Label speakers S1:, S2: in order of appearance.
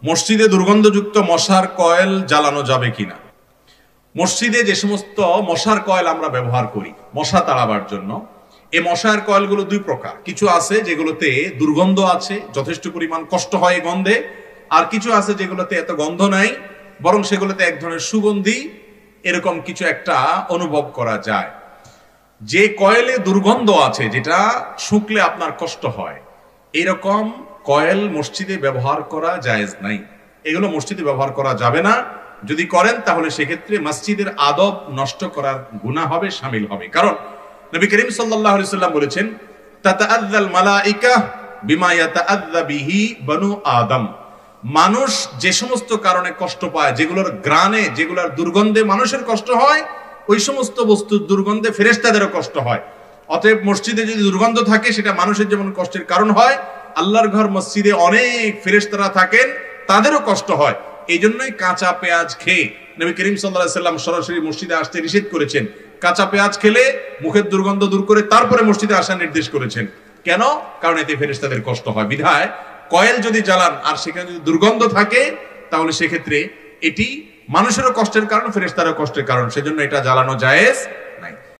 S1: মসজিদে দুর্গন্ধযুক্ত মশার কয়েল জ্বালানো যাবে কিনা? মসজিদে যে সমস্ত মশার কয়েল আমরা ব্যবহার করি মশা তাড়াবার জন্য, এই মশার কয়েলগুলো দুই প্রকার। কিছু আছে যেগুলোতে দুর্গন্ধ আছে, যথেষ্ট পরিমাণ কষ্ট হয় এই গন্ধে, আর কিছু আছে যেগুলোতে এত গন্ধ নাই, বরং সেগুলোতে এক ধরনের সুগন্ধি এরকম কিছু একটা অনুভব করা যায়। যে কয়েলে দুর্গন্ধ আছে, যেটা শুকলে আপনার কষ্ট হয়, এরকম কয়েল মসজিদে ব্যবহার করা জায়েজ নাই। এগুলো মসজিদে ব্যবহার করা যাবে না। যদি করেন তাহলে সেক্ষেত্রে মসজিদের আদব নষ্ট করার গুনাহ হবে, শামিল হবে। কারণ নবী করিম সাল্লাল্লাহু আলাইহি সাল্লাম বলেছেন, তাতাআযাল মালাইকা বিমা ইয়াতাআযা বিহি বনু আদম। মানুষ যে সমস্ত কারণে কষ্ট পায়, যেগুলোর গ্রানে, যেগুলোর দুর্গন্ধে মানুষের কষ্ট হয়, ওই সমস্ত বস্তুর দুর্গন্ধে ফেরেশতাদেরও কষ্ট হয়। অতএব মসজিদে যদি দুর্গন্ধ থাকে, সেটা মানুষের যেমন কষ্টের কারণ হয়, আল্লাহর ঘর মসজিদে অনেক ফেরেশতারা থাকেন, তাদেরও কষ্ট হয়। এই জন্যই কাঁচা পেঁয়াজ খেয়ে নবী করিম সাল্লাল্লাহু আলাইহি সাল্লাম সরাসরি মসজিদে আসতে নিষেধ করেছেন। কাঁচা পেঁয়াজ খেলে মুখের দুর্গন্ধ দূর করে তারপরে মসজিদে আসার নির্দেশ করেছেন। কেন? কারণ এতে ফেরেশতাদের কষ্ট হয়। বিধায় কয়েল যদি জ্বালান আর সেখানে যদি দুর্গন্ধ থাকে, তাহলে সেক্ষেত্রে এটি মানুষেরও কষ্টের কারণ, ফেরেশতারও কষ্টের কারণ, সেজন্য এটা জ্বালানো জায়েজ